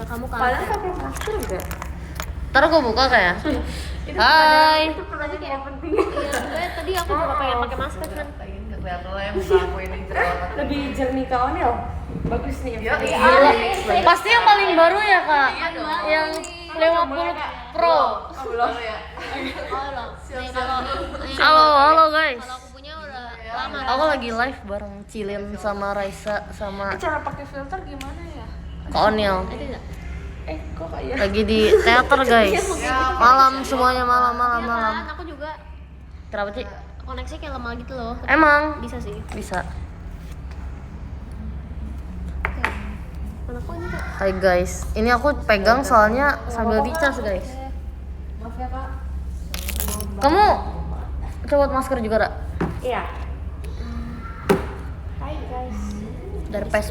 kamu kan. Padahal pakai masker enggak? Ntar gue buka kayak. Hai. Itu pertanyaan kayak penting. Iya, sebenarnya tadi aku juga pengen pakai masker cuman Kelihatan lah yang muka aku ini jerawat. Lebih jernih ke Onel. Bagus nih. Iya, Gila. Pasti yang paling baru ya kak. Yang 50 Pro. belum ya. oh loh. Nih kalau Halo guys. kalau aku punya udah lama. Aku lagi live bareng Cilin sama Raisa sama Cara pakai filter gimana ya? Kak Oniel. Ada enggak? Kok kayak Lagi di teater guys. Malam semuanya malam. Kan aku juga Kenapa sih? koneksi kayak lemah gitu loh. Emang Bisa sih. bisa. Mana kok ini kak? Hai guys, ini aku pegang soalnya sambil dicas guys. maaf ya Kak. Kamu copot masker juga, Ra? Iya. Hai guys.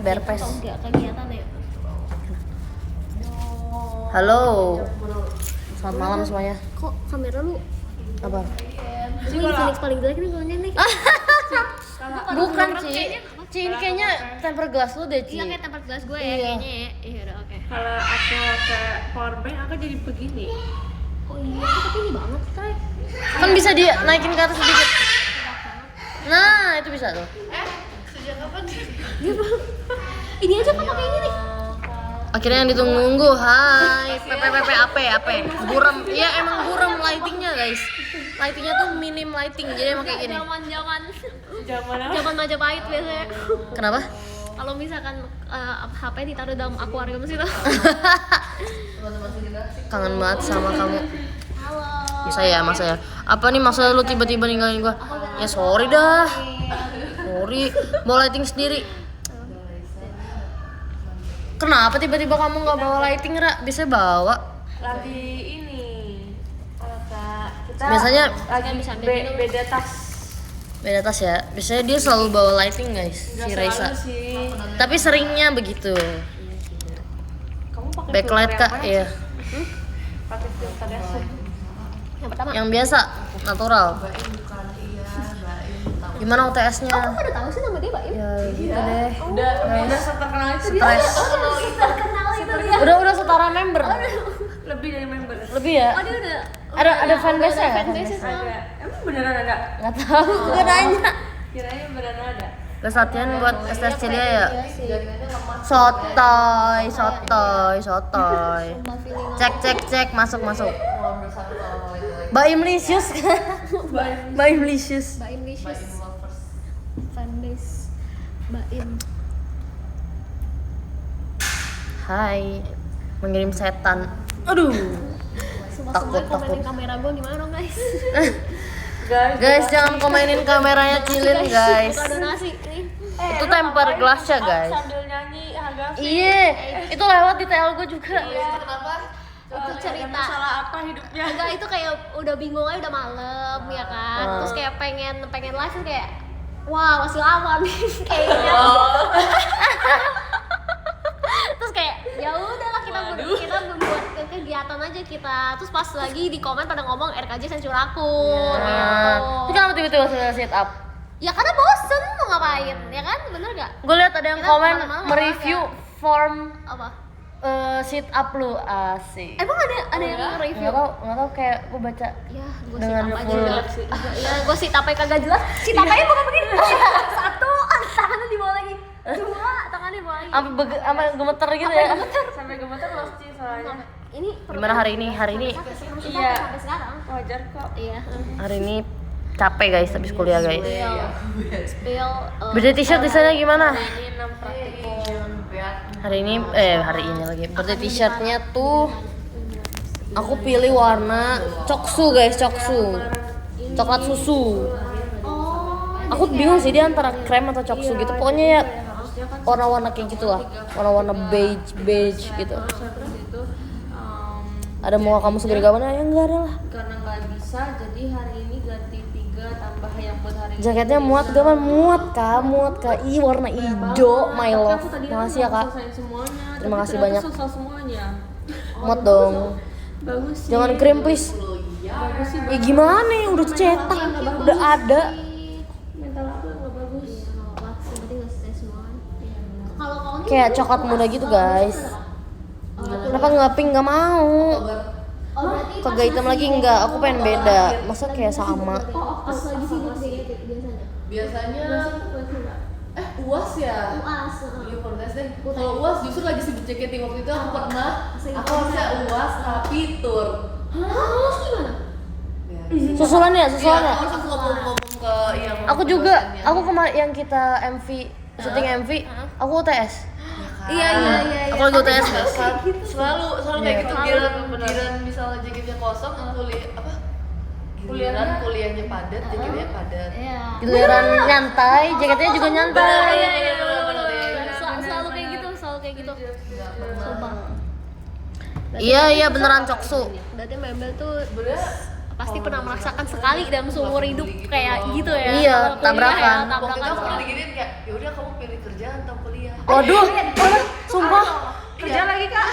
Berpes. Oh, enggak kegiatan ya. Halo. Selamat malam semuanya. Kok kamera lu Apa? ini Phoenix paling jelek nih soalnya nih. Bukan, Ci, ini kayaknya temper glass lu deh, Ci. Iya kayak tempat gelas gue ya Iya. kayaknya ya. Iya udah oke. Kalau aku ke powerbank aku jadi begini. Oh iya tapi ini banget Trek. Kan bisa dia naikin ke atas sedikit. Nah, itu bisa tuh. Sejak kapan sih? Ini aja kan pakai ini nih. Akhirnya yang ditunggu-tunggu. Hai, PP. Buram. Iya, emang buram lightingnya, guys. Lightingnya tuh minim lighting, jadi emang kayak gini. Zaman Majapahit biasanya. Kenapa? Kalau misalkan HP ditaruh dalam akuarium sih tuh. Kangen banget sama kamu. Halo. Masa ya? Apa nih maksudnya lu tiba-tiba ninggalin gua? Ya sorry dah. Sorry, bawa lighting sendiri. Kenapa tiba-tiba kamu nggak bawa lighting, Ra? Biasanya bawa. Lagi ini. Kak, kita Biasanya lagi bisa ambil minum. beda tas. beda tas ya. Biasanya dia selalu bawa lighting, guys. Si Nggak Raisa. selalu sih. Tapi seringnya begitu. Kamu pakai Backlight, filter Kak. yang mana Iya. sih? Pakai filter yang sih. Yang pertama. Yang biasa, natural. Gimana UTS-nya? Kamu pada tahu sih nama dia Baim? Ya gitu deh. Udah terkenal itu dia. Stres. Terkenal itu dia. Udah setara member. Lebih dari member. Lebih ya? Oh dia udah. Ada fanbase ya? Fanbase Ada. Emang beneran ada? Nggak tahu, gue nanya. Kirain beneran ada. Terus latihan buat STSC dia ya? Iya sih. Sotoy. Mbak feeling Cek, masuk. Baimlicious kan? Baimlicious. Baim Licious. Fanbase Baim. Hai, mengirim setan. Aduh. Sumpah Takut. komenin kamera gue gimana dong guys? Guys, jangan komenin kameranya Cilin, guys. Buka donasi nih. Itu temper glass ya, guys. Sambil nyanyi agak Iya, itu lewat di TL gue juga. Kenapa? Itu cerita. masalah apa hidupnya? Enggak itu kayak udah bingung aja udah malam ya kan. Terus kayak pengen live terus kayak wah masih lama nih kayaknya. Terus kayak ya udahlah kita membuat kegiatan aja kita. Terus pas lagi di komen pada ngomong RKJ sensor aku gitu. Itu kenapa tiba-tiba sudah sit up? Ya karena bosen mau ngapain ya kan bener gak? Gue lihat ada yang Kita komen malam-malam mereview form Apa? sit up lu, asik. Emang ada yang review? Nggak tau kayak gue baca Ya, gue dengan sit up aja full. udah. Ya, gue sit up kagak jelas. Sit up aja bukan begini. Satu, tangannya di bawah lagi. Dua, tangannya di bawah lagi. Sampai gemeter gitu ya. Sampai gemeter loh sih soalnya. Ini Gimana hari ini? Iya. sampai sekarang. Wajar kok. Iya. Hari ini capek guys habis kuliah guys. Spill. Beda t-shirt desainnya gimana? Ini 6 praktikum. Hari ini lagi. Beda t-shirtnya tuh aku pilih warna coksu guys, coklat susu. Aku bingung sih dia antara krem atau coksu gitu. Pokoknya ya warna-warna kayak gitu lah. Warna-warna beige gitu. Terus itu Ada mau kamu segera gimana? Ya enggak ada lah. karena nggak bisa jadi hari ini ganti 3 tambah yang buat hari ini. Jaketnya muat gak man? Muat kak. Ih warna hijau, my love. Makasih ya kak. Selesai semuanya. Terima tapi kasih ternyata banyak. Selesai semuanya. Muat dong. Bagus sih. Jangan krim please. Bagus sih. Ya gimana ya udah cetak, udah ada. Mental aku nggak bagus. Kalau Kayak coklat muda gitu guys. Kenapa nggak pink? Nggak mau. Oh, berarti Kagak hitam lagi enggak, aku pengen beda. Masa kayak sama. pas lagi sibuk deh biasanya. Biasanya UAS ya? UAS. Iya protes deh. Kalau UAS justru lagi sibuk JKT waktu itu aku pernah aku harusnya UAS tapi tur. Terus gimana? Susulan ya, Iya, susulan ya. terus aku ngomong ke yang Aku juga, dosennya. aku kemarin yang kita MV, syuting MV, aku UTS. Iya. Aku lagi UTS guys. Selalu kayak gitu giliran misalnya JKT-nya kosong, kuliahnya padat, JKT-nya padat. Iya. Giliran nyantai, jaketnya juga nyantai. Iya, Selalu kayak gitu, Sumpah. Iya beneran Coksu. Berarti Membel tuh Sebenarnya pasti pernah merasakan sekali dalam seumur hidup kayak gitu ya. Iya, Kalau kuliah tabrakan. ya, waktu itu aku pernah diginiin kayak, yaudah kamu pilih kerjaan atau kuliah. Waduh, sumpah. Kerja lagi kak.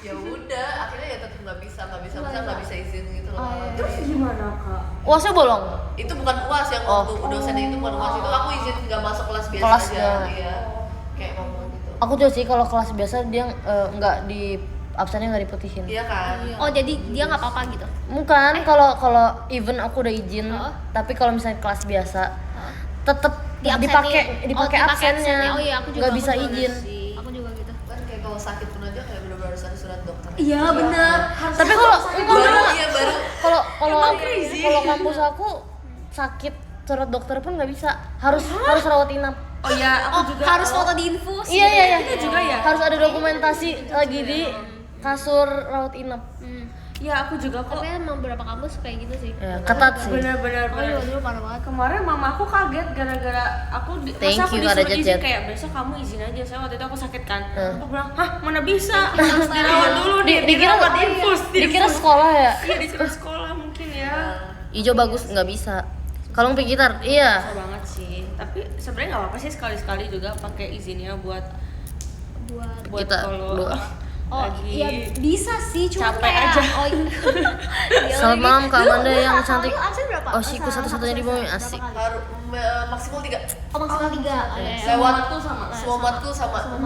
Ya udah, akhirnya ya tetap nggak bisa, masa nggak bisa izin gitu loh. Terus gimana kak? Uasnya bolong. Itu bukan UAS yang waktu dosennya itu bukan UAS itu aku izin nggak masuk kelas biasa Kelas aja, ya. iya. Kayak ngomong gitu. Aku juga sih kalau kelas biasa dia nggak di absennya nggak diputihin. Iya kan? Oh, jadi dia nggak apa-apa gitu. Bukan, kalau event aku udah izin, tapi kalau misalnya kelas biasa tetap Diabsenin. dipakai Oh, absennya. Oh iya, aku juga. Nggak bisa aku juga izin. sih. Aku juga gitu. Kan kayak kalau sakit pun aja kayak bener-bener harus ada surat dokter. Iya, benar. Tapi kalau baru kalau kampus aku sakit surat dokter pun nggak bisa, harus rawat inap. Oh iya, aku juga. Harus foto di infus. Iya. Kita juga ya? Harus ada dokumentasi lagi di kasur rawat inap. Ya aku juga kok. Tapi emang beberapa kampus kayak gitu sih. Ya, ketat sih. Bener-bener. Oh iya, dulu parah banget. Kemarin mama aku kaget gara-gara aku Thank masa aku you, ada disuruh izin jet-jet. kayak besok kamu izin aja. Saya waktu itu aku sakit kan. Aku bilang, "Hah, mana bisa? Harus dirawat dulu Dikira dirawat infus." dikira sekolah ya. Iya, disuruh sekolah mungkin ya. Ijo bagus nggak bisa. Kalung pick gitar, iya. Susah banget sih. Tapi sebenarnya nggak apa-apa sih sekali-sekali juga pakai izinnya buat Kita kalau doa. Oh lagi iya bisa sih, cuma capek kayak, aja. Oh iya. Selamat malam Kak Amanda yang cantik. Lu absen berapa? Oh, siku satu-satunya di bumi, asik. Harus maksimal 3. Oh maksimal 3. Lewat tuh semua matkul sama. Kalau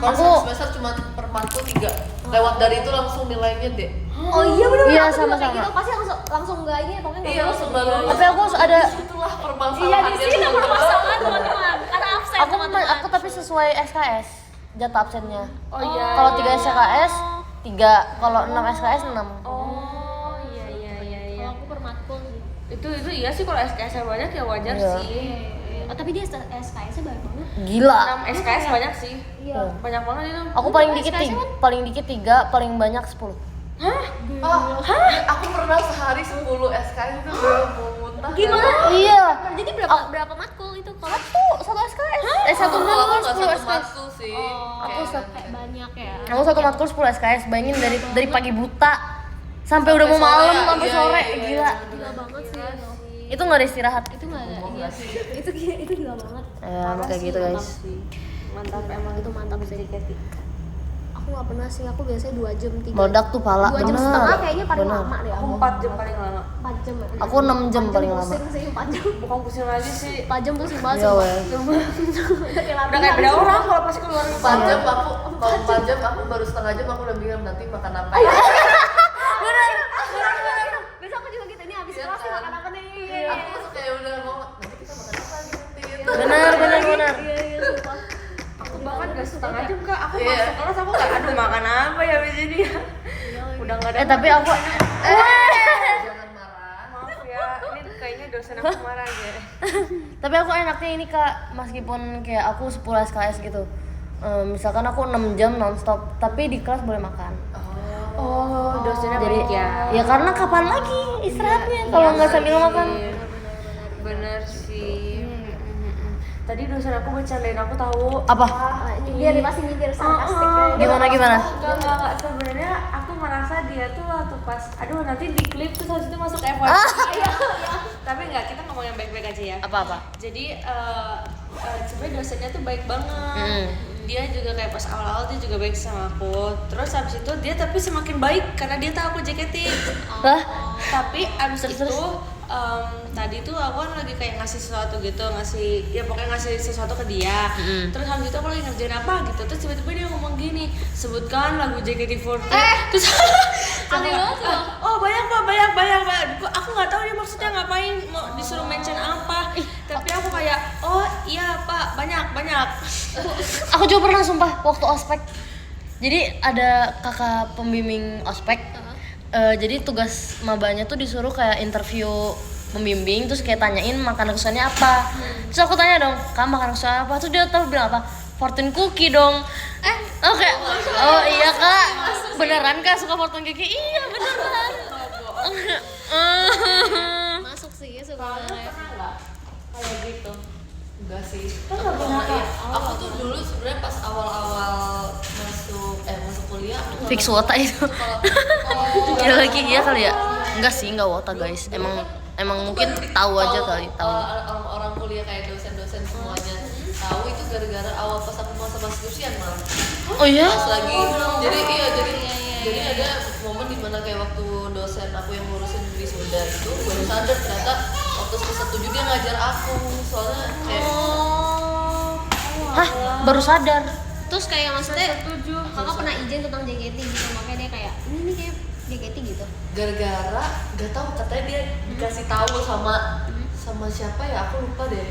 Aku- satu semester cuma per matkul 3. Lewat dari itu langsung nilainya D. Oh iya bener. Iya, aku juga sama-sama. kayak gitu. Pasti langsung enggak ini pokoknya nggak Iya, lulus. langsung baru. Tapi aku harus ada. Itulah Iya permasalahannya. di sini permasalahan teman-teman. Karena absen teman-teman. Aku tapi sesuai SKS jatah absennya. Oh iya. Kalau 3 SKS 3, kalau 6 SKS 6. Oh iya. Kalau aku per matkul sih. Itu iya sih kalau SKS banyak ya wajar Iya. sih. Oh tapi dia SKS-nya banyak banget. Gila. 6 SKS banyak sih. Iya. Banyak banget itu. Aku paling dikit 3, paling banyak 10. Aku pernah sehari 10 SKS itu udah mau muntah. Gimana? Iya. Jadi berapa matkul itu kalau? Satu SKS. Satu Aku matkul nggak 10 satu SKS. matkul sih. Aku Kayak banyak ya. Aku satu matkul 10 SKS. Bayangin dari pagi buta sampai udah mau sore malam ya? sampai Iya, sore, iya, iya. gila. Gila banget sih. Itu nggak ada istirahat. Itu nggak ada. Iya sih. Itu gila banget. Ya, kayak gitu guys. Mantap emang Itu mantap sih. Aku nggak pernah sih. Aku biasanya 2 jam 3. Meledak tuh pala. 2 jam Bener. setengah kayaknya paling Bener. lama deh. Aku Aku 4 jam paling lama. 4 jam. Ya. Aku 6 jam paling lama. Pusing sih 4 jam. Bukan pusing lagi sih. 4 jam pusing banget. Iya, sumpah. weh. Udah kayak beda orang kalau pas keluar 4 jam aku, kalau 4 jam aku baru setengah jam aku udah bingung nanti makan apa ya. Bener. Besok aku juga gitu. Ini habis Iya kelas nih kan? makan apa nih? Aku tuh kayak udah mau nanti kita makan apa gitu. Benar. Iya, sumpah. aku bahkan gak setengah jam kak. Aku Iya. masuk kelas aku gak aduh makan apa ya abis ini ya. Udah gak ada. Tapi aku Jangan marah. maaf ya. Ini kayaknya dosen aku marah ya. Tapi aku enaknya ini Kak, meskipun kayak aku 10 SKS gitu. Misalkan aku 6 jam nonstop, tapi di kelas boleh makan. Oh, dosennya Jadi baik ya. ya karena kapan lagi istirahatnya kalau nggak sambil makan. Bener sih. Tadi dosen aku bercandain aku tahu. Apa? Dia pasti nyindir sarkastik. Gimana? Enggak, sebenarnya aku merasa dia tuh waktu pas aduh nanti di klip tuh habis itu masuk evaluasi. Tapi enggak, kita ngomong yang baik-baik aja ya. Apa? Jadi sebenarnya dosennya tuh baik banget. Dia juga kayak pas awal-awal dia juga baik sama aku. Terus habis itu dia tapi semakin baik karena dia tahu aku JKT. Lah, Tapi abis itu tadi tuh aku kan lagi kayak ngasih sesuatu gitu, pokoknya ngasih sesuatu ke dia. Terus habis itu aku lagi ngerjain apa gitu, terus tiba-tiba dia ngomong gini, sebutkan lagu JKT48. Terus Aneh banget loh. oh banyak. Aku nggak tahu dia maksudnya ngapain, mau disuruh mention apa. Tapi aku kayak oh iya Pak, banyak. Aku juga pernah sumpah waktu ospek. Jadi ada kakak pembimbing ospek. Jadi tugas mabanya tuh disuruh kayak interview pembimbing, terus kayak tanyain makanan kesukaannya apa. Terus aku tanya dong, "Kamu makan kesukaan apa?" Terus dia tahu bilang apa? Fortune cookie dong. Oke. Oh iya Kak. Beneran Kak suka fortune cookie? Iya beneran. Masuk sih sebenarnya. Pernah nggak kayak gitu? Enggak sih. Kan nggak pernah, Kak. Aku tuh dulu sebenarnya pas awal-awal masuk kuliah aku tuh Fix wota itu. kalau Iya lagi iya kali ya. Enggak sih, enggak wota guys. Emang mungkin tahu aja kali, tahu. Orang-orang kuliah kayak dosen-dosen semuanya tahu itu gara-gara awal pas aku masa skripsian malah. Oh iya? Pas lagi jadi ada momen dimana kayak waktu dosen aku yang ngurusin wisuda itu baru sadar ternyata waktu semester 7 dia ngajar aku soalnya kayak Hah, baru sadar. Terus kayak maksudnya kakak pernah izin tentang JKT gitu, makanya dia kayak ini nih kayak JKT gitu. gara-gara gak tahu katanya dia dikasih tahu sama siapa ya, aku lupa deh.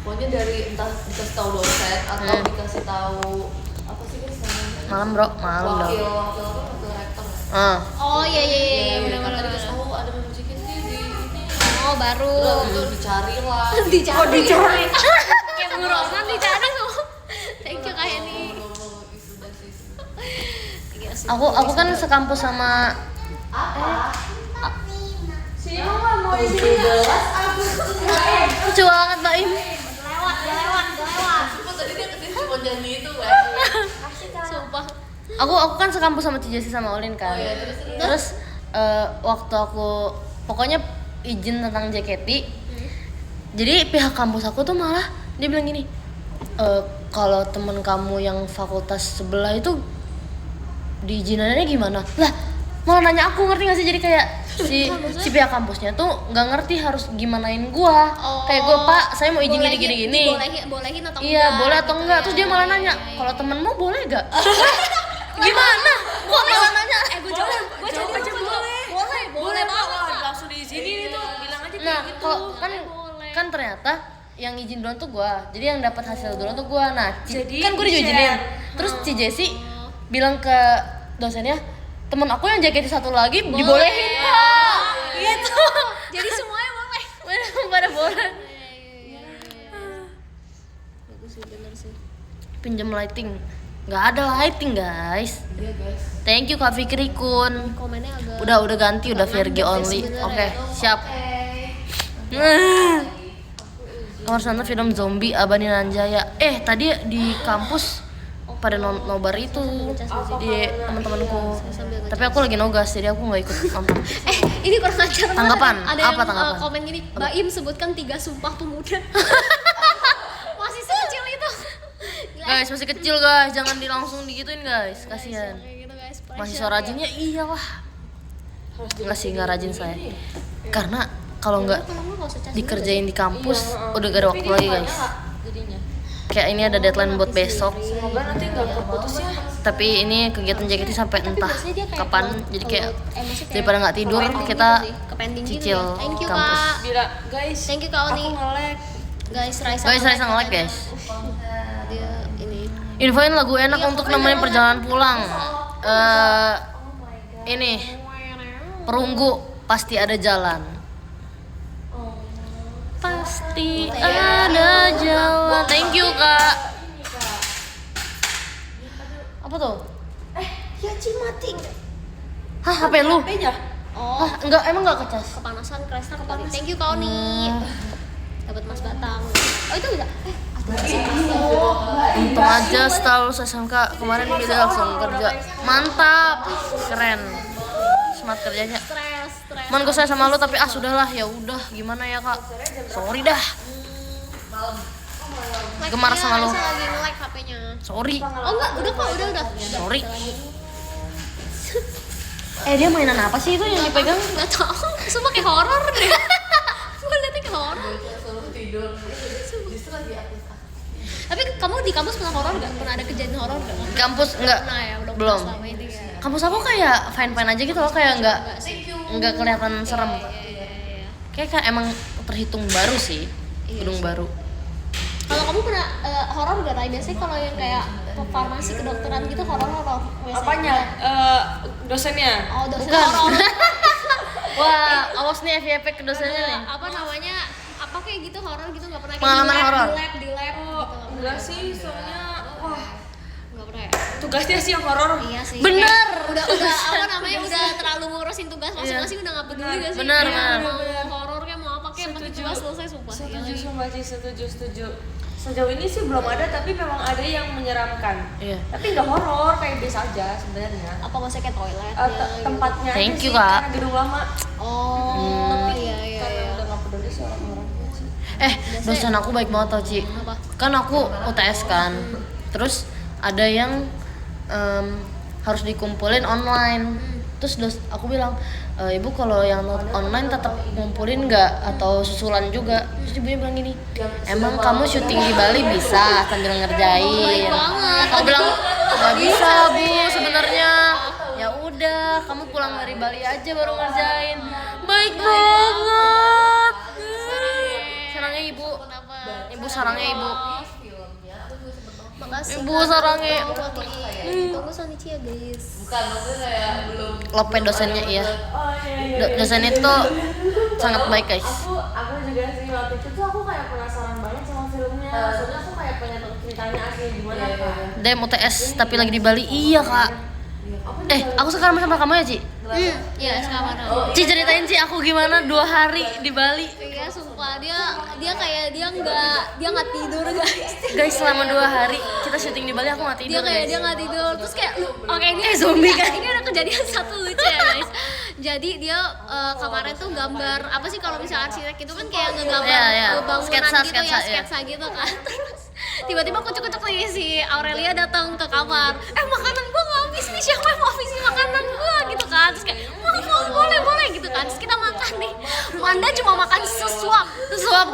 Pokoknya dari entah dikasih tahu dosen atau dikasih tahu apa sih guys namanya? Malam bro, malam dong. Wakil rektor. Oh iya Benar-benar benar-benar. dikasih tahu ada member JKT di ini. Oh baru. Terus dicari lah. dicari. Kayak buronan dicari tuh. Thank you Kak Heni. Aku kan sekampus sama Mau di sini lucu banget Mbak Im. Lewat. Sumpah tadi dia kesini cuma nyanyi itu kan. Sumpah. Aku kan sekampus sama Cijesi sama Olin kan. Oh iya, Terus waktu aku pokoknya izin tentang JKT. Jadi pihak kampus aku tuh malah dia bilang gini, kalau temen kamu yang fakultas sebelah itu diizinannya gimana? Lah malah nanya aku, ngerti gak sih? Jadi kayak si pihak kampusnya tuh nggak ngerti harus gimanain gua. Kayak gua, "Pak, saya mau izin gini. Bolehin atau enggak? Iya, boleh atau gitu enggak? ya. Terus dia malah nanya, "Kalau temenmu boleh gak?" Gimana? Gua malah nanya. Gue jawab aja boleh banget. langsung diizinin itu, bilang aja Nah, kayak gitu. kalau kan boleh. ternyata yang izin duluan tuh gua. Jadi yang dapat hasil duluan tuh gua. Nah, Jadi kan gua diizinin. di-share. Terus si Jesse bilang ke dosennya, "Temen aku yang JKT satu lagi dibolehin, Pak." Gitu. Jadi semuanya boleh. Pada boleh. Bagus sih, bener sih. Pinjam lighting. Nggak ada lighting, guys. Iya guys. Thank you Kak Fikri Kun. Komennya agak Udah ganti, udah Virgi only. bener Oke, ya. siap. Kamu harus nonton film zombie Abani Nanjaya. Tadi di kampus pada nobar itu di teman-temanku. Tapi aku lagi nogas jadi aku nggak ikut nonton. Ini kurang ajar banget. Tanggapan? Ada Apa yang tanggapan? komen gini, Baim sebutkan 3 sumpah pemuda. Masih sekecil itu. Gila. Guys, masih kecil guys, jangan langsung digituin guys, kasihan. Kayak gitu guys. Mahasiswa rajinnya iyalah. Enggak sih, nggak rajin saya. Karena kalau nggak dikerjain di kampus udah gak ada waktu lagi guys. Jadinya. Kayak ini ada deadline buat besok. Semoga nanti nggak keputus ya. Tapi ini kegiatan JKT sampai entah biasanya dia kayak kapan. kalau- Jadi kayak maksudnya kayak daripada nggak tidur pending kita gitu sih, ke pending gitu cicil ya. Thank you kampus. Kak. Bila guys, Thank you Kak Oni. aku nge-lag. Guys, Raisa nge-like guys. Dia ini. Infoin lagu enak untuk nemenin perjalanan pulang. Ini Perunggu Pasti Ada Jalan. Pasti ada jalan. Thank you Kak. Apa tuh? Yaci mati. Hah, HP lu? HP-nya. Oh, Hah, enggak, emang enggak kecas? kepanasan Kresna kepanasan. Thank you Kak Oni. Dapat Mas Batang. Oh, itu bisa. Untung aja setelah lulus SMK kemarin dia langsung kerja. Mantap. Keren. Semangat kerjanya. Stres. Man, gue sayang sama lu tapi sudahlah, ya udah gimana ya Kak. Sorry dah. Gemar sama lu. Raisa lagi nge-like HP-nya. Sorry. Oh enggak, udah kok, udah. Sorry. Dia mainan apa sih itu yang dipegang? Enggak tahu. Sumpah kayak horor deh. di kampus pernah horor nggak? Pernah ada kejadian horor nggak? Kampus enggak? Pernah ya, udah Belum. selama ini ya. Kampus aku kayak fine aja gitu loh, kayak enggak kelihatan serem. Kayak emang terhitung baru sih, gedung baru. Kalau kamu pernah horor nggak? Ray? Biasanya kalau yang kayak farmasi kedokteran gitu horor biasanya. Apanya? Dosennya. Oh, dosen Bukan. horor. Wah, awas nih FYP ke dosennya nih. Apa namanya? Apa kayak gitu horor gitu nggak pernah? Kayak Pengalaman di lab, horor. di lab Oh, gitu. enggak sih, soalnya wah, Nggak pernah ya? tugasnya sih yang horor. Iya sih. Bener. Kayak udah apa namanya udah terlalu ngurusin tugas masing-masing udah nggak peduli gak sih? Bener, Kayak bener. mau horor kayak mau apa kayak yang penting tugas selesai sumpah. Iya Setuju, lagi. sumpah sih, setuju. Sejauh ini sih belum ada, tapi memang ada yang menyeramkan. Iya. Tapi nggak horor, kayak biasa aja sebenarnya. Apa maksudnya kayak toilet? Tempatnya aja Thank sih, you, Kak. karena gedung lama. Oh, iya. Karena udah nggak peduli sih orang-orangnya sih. Dosen aku baik banget tau Ci. Apa? Kan aku UTS kan. Terus ada yang harus dikumpulin online. Terus aku bilang, ibu kalau yang online tetap ngumpulin nggak atau susulan juga? Terus ibunya bilang gini, emang kamu syuting di Bali bisa sambil ngerjain? Baik banget. Aku bilang nggak bisa bu sebenarnya. Ya udah, kamu pulang dari Bali aja baru ngerjain. Baik banget. Sarangnya ibu. Ibu sarangnya ibu. Makasih. Ibu sarangnya. Tunggu Sonichi ya guys. Bukan, maksudnya kayak belum. Lope dosennya iya. Oh iya. Dosen itu sangat baik guys. Aku juga sih waktu itu tuh aku kayak penasaran banget sama filmnya. Soalnya aku kayak pengen tahu ceritanya asli gimana kan. Dem UTS tapi lagi di Bali. Iya kak. Aku sekarang sama kamu ya Ci. Iya sekarang. Ci ceritain Ci aku gimana 2 hari di Bali. Iya sumpah dia kayak dia nggak tidur guys. Guys selama 2 hari kita syuting di Bali aku nggak tidur. Dia kayak guys. dia nggak tidur terus kayak oke ini zombie kan? ini ada kejadian satu lucu ya guys. Jadi dia kemarin tuh gambar apa sih kalau misalkan sinek itu kan kayak ngegambar Iya. bangunan Sketsa, gitu sketsa, ya iya. sketsa gitu kan. Terus tiba-tiba kucuk-kucuk nih si Aurelia datang ke kamar. Makanan gua nggak habis nih, siapa yang mau habisin makanan gua gitu kan. Terus kayak boleh gitu kan. Terus kita makan nih. Manda cuma makan sesuap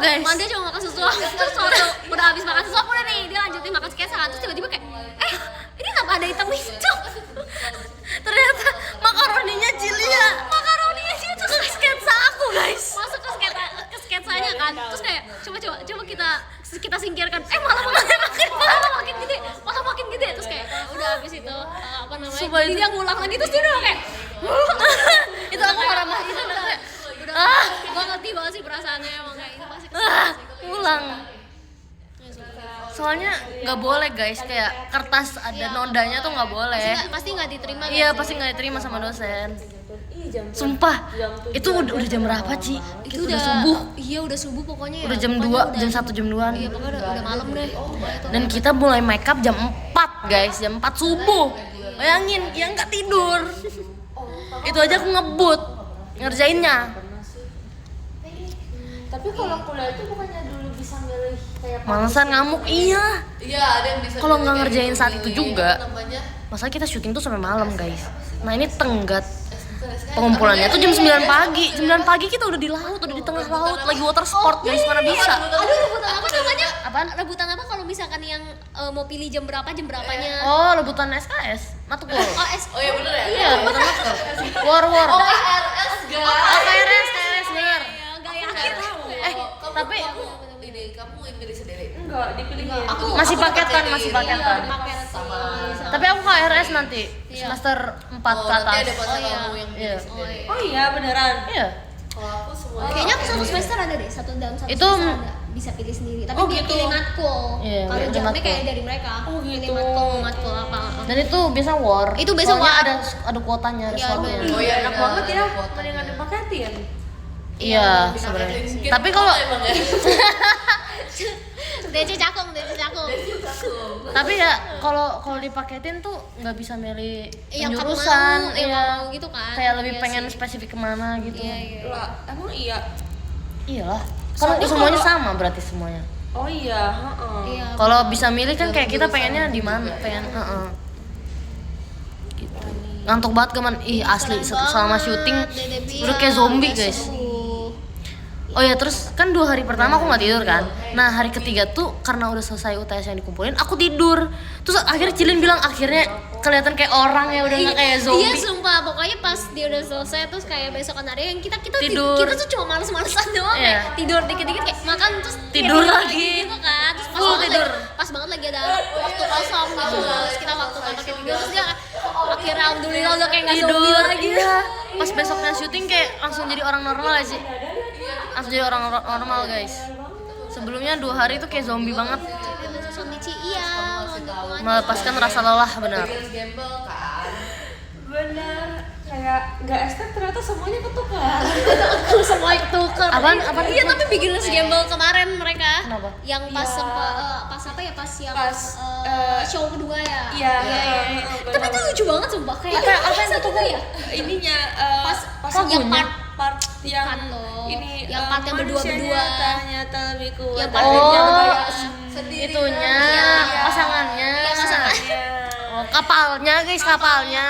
guys. Manda cuma makan sesuap. Terus waktu udah habis makan sesuap udah nih dia lanjutin makan sketsa kan. Terus tiba-tiba kayak ini kenapa ada hitam-hitam? Ternyata makaroninya Cilia. Makaroninya sih itu ke sketsa aku guys. Masuk ke sketsanya kan. Terus kayak coba kita singkirkan. Malah makin gede. Terus kayak udah habis itu apa namanya? Sumpah Jadi itu- dia ngulang lagi terus dia udah kayak Itu aku marah-marah. itu udah gua ngerti banget sih perasaannya emang kayak itu pasti Pulang. Soalnya nggak boleh guys, kayak kertas ada nodanya tuh nggak boleh. pasti nggak diterima. Iya pasti nggak diterima sama dosen. Sumpah, itu udah jam berapa Ci? Itu udah subuh. Iya udah subuh pokoknya. Udah ya. jam Pokoknya 2, jam 1, jam 2an. Iya pokoknya udah malam deh. Dan kita mulai make up jam 4 guys, jam 4 subuh. Bayangin, yang nggak tidur. Itu aja aku ngebut ngerjainnya. Tapi kalau kuliah itu bukannya dulu bisa milih kayak Malesan ngamuk, iya. Iya, ada yang bisa. Kalau milih nggak kayak ngerjain gitu, saat itu milih, juga. apa namanya? Masalah kita syuting tuh sampai malam guys. Nah ini tenggat pengumpulannya tuh jam 9 pagi. 9 pagi kita udah di laut, udah di tengah laut, lagi water sport guys, mana bisa. Aduh rebutan apa namanya? Apaan? Rebutan apa kalau misalkan yang mau pilih jam berapanya? Oh, rebutan SKS, matkul. Oh iya bener ya? Iya, rebutan matkul. War. KRS guys. Oh, KRS bener. Gak yakin. Tapi kamu pilih sendiri. enggak dipilihnya. masih paketan, masih paketan. Sama. Tapi aku KRS nanti semester 4 ke Nanti ada atas. masa kamu yang Iya. pilih sendiri. Oh iya beneran. Iya. Kalau aku semuanya. Kayaknya aku satu semester ada deh, dalam satu Itu- semester ada bisa pilih sendiri. Tapi Oh, dia gitu. pilih matkul. Iya, Kalau pilih jamnya matkul. kayak dari mereka. Oh, Pilih gitu. matkul apa? Dan itu biasa war. Itu biasa Soalnya war. ada kuotanya, ada Iya, slotnya. bener. Oh iya, Enak iya, banget ya. ada kuotanya. Mending ada paketin. Iya, sebenarnya. Mungkin Tapi kalau emang ya. DC cakung. tapi ya kalau dipaketin tuh nggak bisa milih Yang kamu penjurusan, mau, yang kamu mau gitu kan. Kayak lebih Iya pengen sih. spesifik kemana gitu. Iya. Lah, emang iya. Iyalah. Soalnya Kalau semuanya kalau- sama berarti semuanya. Oh iya, heeh. Iya. Kalau bisa milih kan kayak kita pengennya di mana, pengen gitu. Ngantuk banget Gaman. Ih, asli Keren selama banget, syuting Dede Pia. udah kayak zombie, Udah guys. sembuh. Oh Oh ya, terus kan 2 hari pertama aku nggak tidur kan. Nah hari ketiga tuh karena udah selesai UTS yang dikumpulin, aku tidur. Terus akhirnya Cilin bilang akhirnya kelihatan kayak orang ya, udah nggak kayak zombie. Iya sumpah, pokoknya pas dia udah selesai terus kayak besokan hari yang kita Tidur. kita tuh cuma males-malesan doang Iya. kayak tidur dikit-dikit kayak makan terus Tidur lagi. gitu kan. Terus pas Full banget tidur. pas banget lagi ada waktu kosong gitu. Terus kita waktu pakai tidur terus dia akhirnya alhamdulillah udah kayak nggak zombie lagi. Iya. Pas besoknya syuting kayak langsung jadi orang normal aja sih. Langsung jadi orang normal guys. Sebelumnya 2 hari itu kayak zombie banget, Sondici iya, melepaskan rasa lelah benar. Gamble kan. Bener, kayak nggak expect ternyata semuanya ketukar. semua ketukar. Apaan? Iya tapi Beginners Gamble kemarin mereka. Kenapa? Yang pas Iya. pas apa ya pas yang Pas, show kedua ya. Iya, Tapi itu lucu banget sumpah kayak Apa yang ketukar ya? ininya Pas yang yang lagunya? part yang Kan loh. ini Yang part yang berdua-berdua. ternyata lebih kuat Yang dari part yang Oh, kayak Sendiri. itunya Iya. pasangannya. Iya, pasangan. Iya. Oh, kapalnya guys, kapalnya.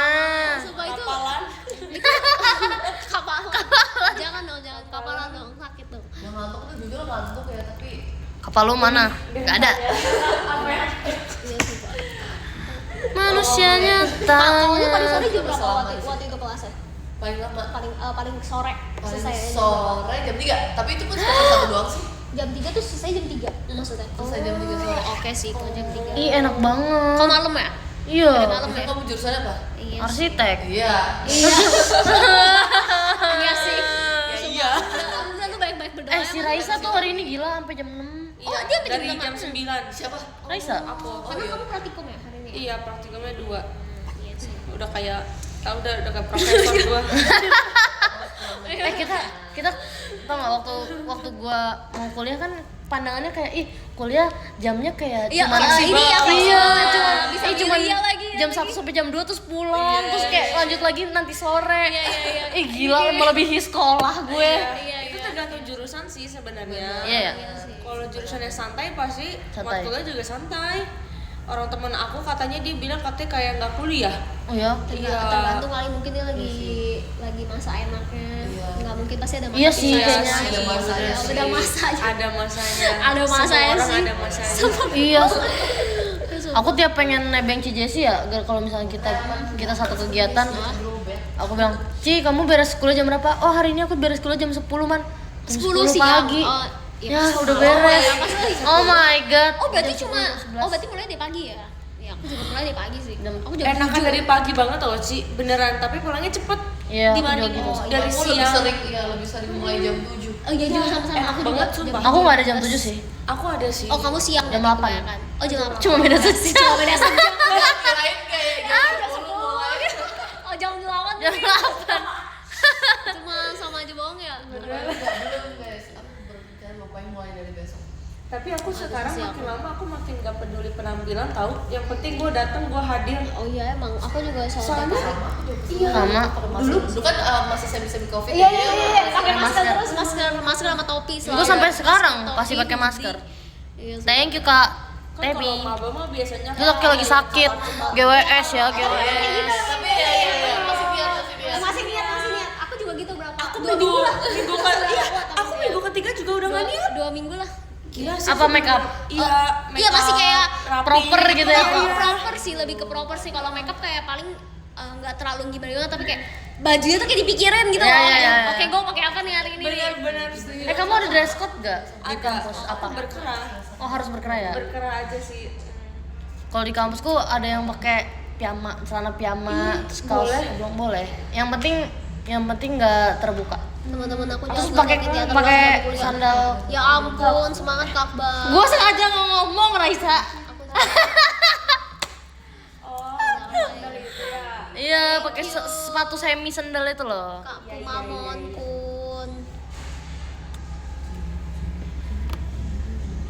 Sumpah itu Kapalan. kapalan. Jangan dong, jangan kapalan dong, sakit dong. Yang ngantuk tuh jujur ngantuk ya, tapi Kapal lu mana? Gak ada. Iya sumpah. Manusianya Kalau paling tanya. sore jam berapa waktu itu kelasnya? paling lama Paling sore paling selesai sore jam 3. Tapi itu pun semester 1 doang sih. jam 3 tuh selesai jam 3 maksudnya. Selesai jam 3 sore. Oke sih kalau jam 3. Ih enak banget. Kalau malam ya? Iya. Malam Itu ya? kamu jurusan apa? Iya. Arsitek. Iya. Iya. Iya sih. Iya. Alhamdulillah lu baik-baik berdoa. Si Raisa tuh hari ini gila sampai jam 6. Oh, dia sampai dari jam jam 9. Siapa? Raisa. Aku. Karena kamu praktikum ya hari ini? Iya, praktikumnya 2. Iya sih. Udah kayak udah kayak profesor gua. Kita tau gak waktu gua mau kuliah kan pandangannya kayak ih kuliah jamnya kayak Iya, cuman ini ya, iya fleksibel. cuma Bisa cuman milih lagi ya, jam lagi. 1 sampai jam 2 terus pulang terus kayak lanjut lagi nanti sore. Iya. Ih gila melebihi sekolah gue. Iya, Itu tergantung jurusan sih sebenarnya. Iya ya. Kalau jurusannya santai pasti Santai. waktunya juga santai. Orang temen aku katanya dia bilang katanya kayak nggak kuliah. Oh ya. Iya. Tergantung kali mungkin dia lagi masa enaknya. Nggak mungkin pasti ada masa Iya sih, susahnya. kayaknya. Ada masanya sih. Ada masanya. Ada masanya. Ada Semua masanya orang sih. ada masanya. Iya. Aku tiap pengen nebeng Ci Jessi ya, kalau misalnya kita satu kegiatan, aku bilang, "Ci, kamu beres kuliah jam berapa?" "Oh, hari ini aku beres kuliah jam 10, Man." Jam 10 siang. pagi. Oh, Ya, pas udah malam. beres. Ya, pas lagi Oh my god. Oh berarti Jam cuma 10, 11. berarti mulai dari pagi ya? Ya aku juga mulai dari pagi sih. Aku jam Enakan 7. dari pagi banget tau Ci, beneran. Tapi pulangnya cepet Iya, aku dibanding juga gitu. dari Aku lebih siang. sering lebih sering mulai jam 7. Oh iya juga sama-sama enak aku juga. banget, sumpah. Aku nggak ada jam 7 sih. Aku ada sih. Oh kamu siang Jam berarti 8. kebanyakan. Oh jam 8. Cuma beda sejam. Cuma beda sejam. Kirain kayak jam 10 mulai. Oh jam 8. Jam 8. Cuma sama aja bohong ya. Belum guys. Aku berpikir mau pengen mulai dari besok. Tapi aku sekarang sih makin lama aku makin gak peduli penampilan tahu. Yang penting gue datang, gue hadir. Oh iya emang aku juga Soalnya iya. Sama. Dulu kan masih semi Covid Iya ya. pakai masker Masker. terus masker sama topi selalu. Gue sampai sekarang Topi, pasti pakai hoodie. masker. Iya. Thank you Kak. Kan Tebi. kalau maba mah biasanya Itu lagi sakit. GWS ya, GWS. Tapi ya masih biar. Masih niat. Aku juga gitu berapa? aku 2 minggu lah. minggu kan iya, aku minggu ketiga juga udah nggak niat. 2 minggu lah. Gila sih. Apa make up? Iya, Iya masih kayak rapi. proper gitu ya. Iya, proper sih, lebih ke proper sih. Kalau makeup kayak paling nggak terlalu gimana tapi kayak bajunya tuh kayak dipikirin gitu Iya, loh. iya, iya. Oke, gue pakai apa nih hari ini? Benar-benar Kamu ada dress code gak di ada kampus? Apa? berkerah. Oh harus berkerah ya? Berkerah aja sih. Kalau di kampusku ada yang pakai piyama, celana piyama, terus kaos belum boleh. Yang penting nggak terbuka. Teman-teman aku Terus juga pakai kegiatan pakai sama kuliah. sandal. Ya ampun, semangat Kak Bang. Gue sengaja ngomong Raisa. Aku Oh, dari itu ya. Iya, pakai sepatu semi sandal itu loh. Kak Kumamon Kun.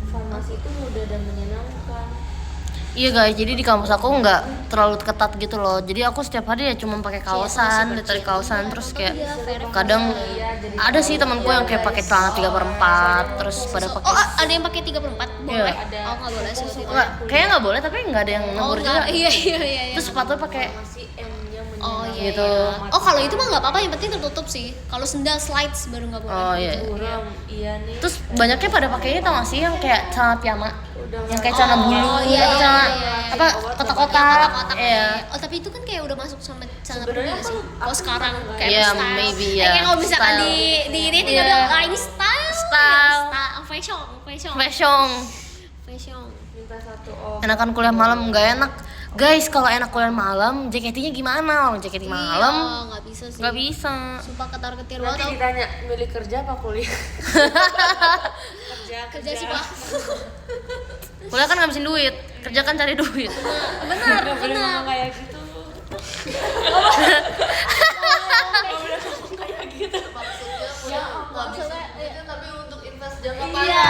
Farmasi itu mudah dan menyenangkan. Iya guys, jadi di kampus aku nggak terlalu ketat gitu loh. Jadi aku setiap hari ya cuma pakai kaosan, dari kaosan terus kayak kadang ada sih temanku yang kayak pakai celana 3/4 terus pada Oh, pakai ada yang pakai 3/4? Boleh. Ada. Oh, enggak boleh sih waktu itu. nggak, kayaknya nggak boleh tapi nggak ada yang Oh, negur enggak. juga. Iya. Terus sepatu pakai Farmasi M-nya Oh iya. Gitu. Iya. Oh kalau itu mah nggak apa-apa, yang penting tertutup sih. Kalau sendal slides baru nggak boleh. Oh iya. Kurang, iya nih. Terus banyaknya pada pakainya tau gak sih yang kayak celana piyama, Udah yang kayak celana bulu, Oh, iya, atau celana iya. apa kotak-kotak, Kotak-kotak iya. Oh tapi itu kan kayak udah masuk sama celana Sebenarnya pria sih. aku Oh sekarang nggak- kayak Iya, style. maybe, Eh, ya. kayak kalau misalkan Style. di ini tinggal Iya. bilang, ah ini style. Style. Fashion. Fashion. Minta satu oh. Enakan kuliah malam nggak enak, guys. Kalau enak kuliah malam, JKT-nya gimana? Orang JKT malam Iya, nggak bisa sih. nggak bisa. Sumpah ketar-ketir Nanti banget. ditanya milih kerja apa kuliah? Kerja sih pak. Kuliah kan ngabisin duit, kerja kan cari duit. Benar. Gak boleh ngomong kayak gitu. Ya, maksudnya itu tapi untuk invest jangka panjang. Iya.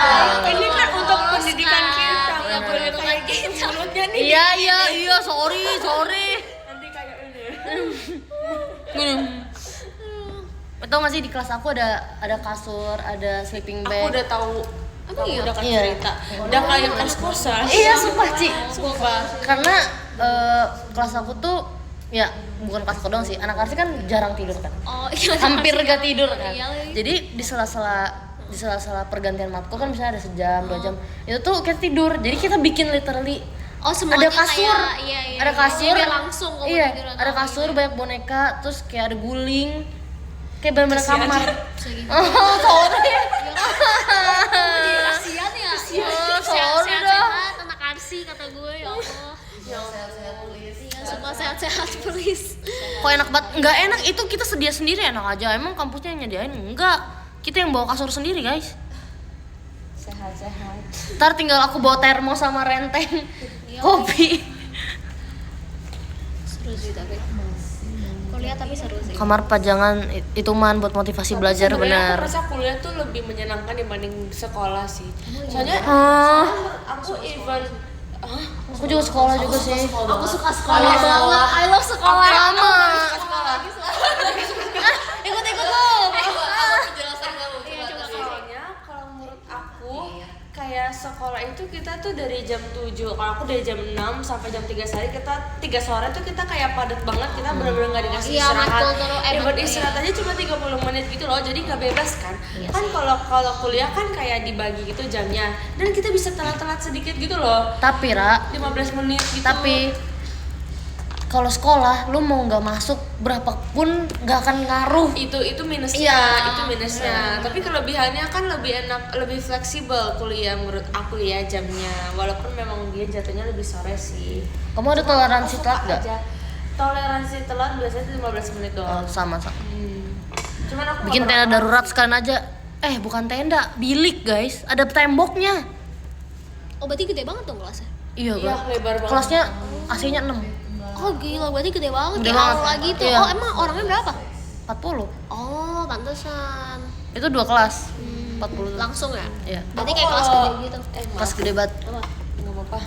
Ini kan untuk Luruskan. pendidikan kita, nggak boleh Untuk kayak kita. gitu. Mulutnya nih. Iya, sorry. Nanti kayak ini. Tau gak sih di kelas aku ada kasur, ada sleeping Aku bag. udah tahu. Emang Kamu iya? udah kan Iya. cerita. Udah kayak kos-kosan. Iya, sumpah Ci. Sumpah. Karena kelas aku tuh ya bukan kelas aku doang sih. Anak arsi kan jarang tidur kan. Oh iya. Hampir gak tidur kan. Iya lagi. Jadi di sela-sela pergantian matkul kan bisa ada sejam, 2 jam. Itu tuh kita tidur. Jadi kita bikin literally Oh semuanya ada kasur, kayak, iya. ada kasur, Biar langsung kamu iya, tidur atau ada apa kasur, gitu. banyak boneka, terus kayak ada guling, kayak bener-bener Kasian kamar. Bisa gitu. Oh, sorry. Jadi kasihan ya. Oh, sorry dah. Sehat-sehat anak arsi kata gue ya Allah. Yang sehat-sehat please. Iya sumpah sehat-sehat please. Kok enak banget? Nggak enak itu kita sedia sendiri enak aja. Emang kampusnya yang nyediain? Enggak. Kita yang bawa kasur sendiri, guys. Sehat-sehat. Ntar tinggal aku bawa termo sama renteng kopi. Seru sih tapi. Kuliah tapi seru sih. Kamar pajangan itu man buat motivasi belajar Sebenarnya bener. Aku rasa kuliah tuh lebih menyenangkan dibanding sekolah sih. Soalnya aku even Aku juga sekolah juga sih. Aku suka sekolah banget. I love sekolah. Sama. sekolah. Ikut-ikut lu. Penjelasan kamu. Iya, coba kasih. Soalnya kalau menurut aku kayak sekolah itu kita tuh dari jam 7. Kalau aku dari jam 6 sampai jam 3 sore kita 3 sore tuh kita kayak padat banget. Kita benar-benar enggak dikasih Iya, istirahat. matkul terus, Buat istirahat aja cuma 30 menit gitu loh. Jadi nggak bebas kan. Kan kalau kuliah kan kayak dibagi gitu jamnya. Dan kita bisa telat-telat sedikit gitu loh. Tapi Ra, 15 menit gitu. tapi kalau sekolah lu mau nggak masuk berapapun nggak akan ngaruh. itu minusnya, Iya. itu minusnya. Tapi kelebihannya kan lebih enak, lebih fleksibel kuliah menurut aku ya jamnya. Walaupun memang dia jatuhnya lebih sore sih. Kamu ada toleransi Aku telat suka nggak? aja. Toleransi telat biasanya 15 menit Oh, doang. sama. Cuman aku Bikin nggak tenda pernah- darurat sekalian aja. Bukan tenda, bilik guys. Ada temboknya. Oh berarti gede banget dong kelasnya. Iya, Iya, Kak. lebar banget. Kelasnya AC-nya 6. Oh gila berarti gede banget. Gede Kayak banget. aula gitu. Iya. Oh emang orangnya berapa? 40. Oh pantesan. Itu 2 kelas. 40 tuh. Langsung ya? Iya. Berarti Aku kayak kelas kalau- gede gitu. Kelas gede banget. Apa? Nggak apa-apa.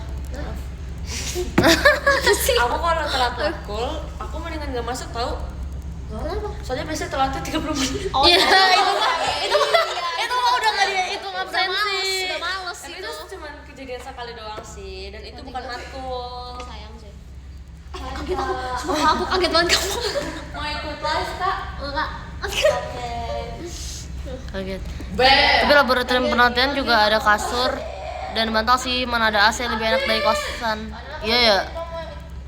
Sih. Aku kalau telat matkul, aku mendingan nggak masuk tau. Kenapa? Soalnya biasanya telatnya 30 menit. Oh Iya, itu itu mah udah nggak dihitung absensi. Udah males Tapi itu. itu cuma kejadian sekali doang sih, dan itu bukan matkul. Sayang sih. Kaget aku. Sumpah aku kaget banget kamu. Mau ikut live kak? Enggak. Kaget. Tapi laboratorium penelitian juga ada kasur dan bantal sih, mana ada AC lebih enak dari kosan. Iya ya.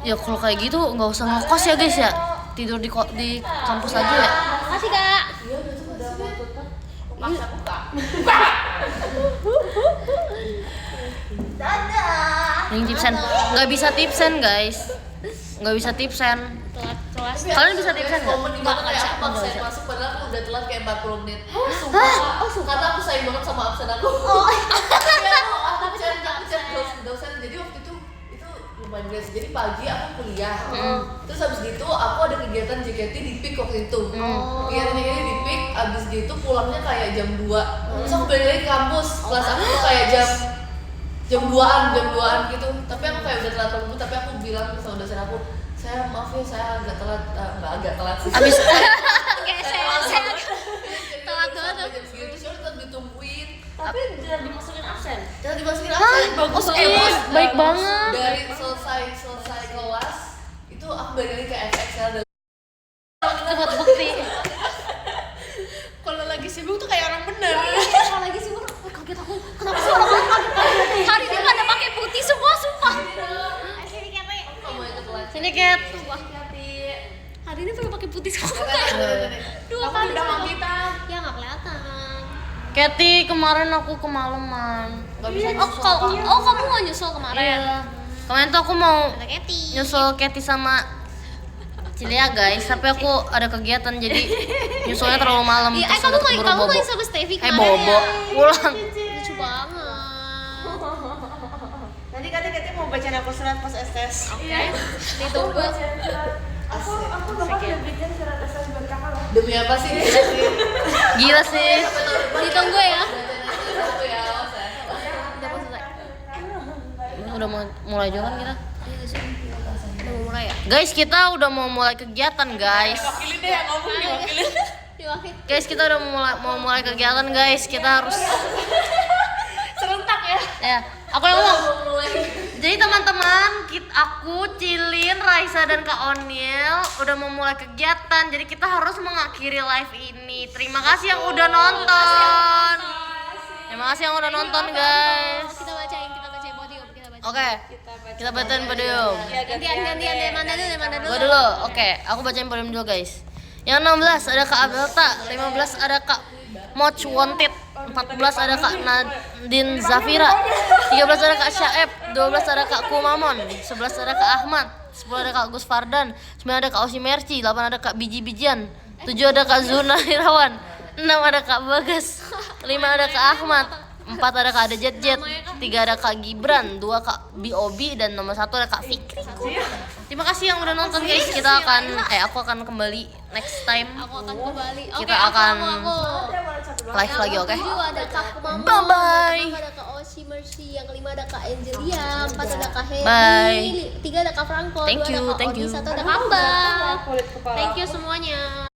Ya kalau kayak gitu nggak usah ngekos ya guys ya. Tidur di kampus aja ya. Makasih kak. Yang tipsen nggak bisa tipsen guys. Nggak bisa tipsen. Telat kelas. Kalian bisa tipsen nggak? Momen dimana kayak aku maksain masuk padahal aku udah telat kayak 40 menit. Sumpah. Karena aku sayang banget sama absen aku. Oh. Aku chat dosen. Jadi waktu itu lumayan guys. Jadi pagi aku kuliah. Terus habis gitu aku ada kegiatan JKT di PIK waktu itu. Kegiatan JKT di PIK, abis gitu pulangnya kayak jam 2. Terus aku balik lagi ke kampus. Kelas aku tuh kayak jam 2an gitu. Tapi aku kayak udah telat banget, tapi aku bilang sama dosen aku, saya maaf ya saya agak telat, nggak agak telat sih. Abis Kayak saya telat banget. Jam segitu terus tetap ditungguin. Tapi tidak dimasukin absen. Jangan dimasukin absen. bagus ih, banget. baik banget. Dari selesai kelas itu aku balik lagi ke FXL Kathy, kemarin aku kemalaman. Gak bisa nyusul. Kamu mau nyusul kemarin? Iya. Kemarin tuh aku mau Ada Kathy. nyusul Kathy sama Cilia guys, tapi aku ada kegiatan jadi nyusulnya terlalu malam. Iya, terus kamu udah keburu main bobo. sama Stevie Hai kemarin bobo, ya? pulang. Lucu banget. Nanti katanya mau bacain aku surat pas STS. Oke. Ditunggu. Aku bakal udah bikin surat STS buat kakak loh. Demi apa sih? Gila sih. Gila sih. Ditunggu ya. Satu ya, awas ya. Udah mau selesai. Udah mau mulai jualan kita. Udah mau mulai ya? Guys, kita udah mau mulai kegiatan guys. Wakilin deh yang ngomong diwakilin. Diwakil. Guys, kita udah mau mulai kegiatan guys. Kita harus Serentak ya. ya. Aku yang ngomong. Jadi teman-teman, aku, Cilin, Raisa dan Kak Oniel udah mau mulai kegiatan. Jadi kita harus mengakhiri live ini. Terima kasih yang udah nonton. Terima kasih yang udah nonton guys. Kita bacain podium, kita bacain. Oke, kita bacain podium. Gantian deh, mana dulu. Gua dulu. Oke, aku bacain podium dulu guys. Yang 16 ada Kak Abelta, 15 ada Kak Moch Wanted, 14 ada Kak Nadine Zafira, 13 ada Kak Syaeb, 12 ada Kak Kumamon, 11 ada Kak Ahmad, 10 ada Kak Gus Fardan, 9 ada Kak Osi Merci, 8 ada Kak Biji-Bijian, 7 ada Kak Zuna Irawan, 6 ada Kak Bagas, 5 ada Kak Ahmad, 4 ada Kak Ada Jet Jet, 3 ada Kak Gibran, 2 Kak Biobi, dan nomor 1 ada Kak Fikriku. Terima kasih yang udah nonton guys. Kita akan aku akan kembali next time. Aku akan kembali. Oke, Kita akan aku. live lagi, oke? 7 ada Kak Kumamon, Bye-bye. yang 6 ada Kak Osi Mercy, yang 5 ada Kak Angelia, 4 ada Kak Hedi, Bye. 3 ada Kak Franco, Thank 2 ada you, Kak thank Odi, you. 1 ada Kak Mbak. Kulit kepala. Thank you semuanya.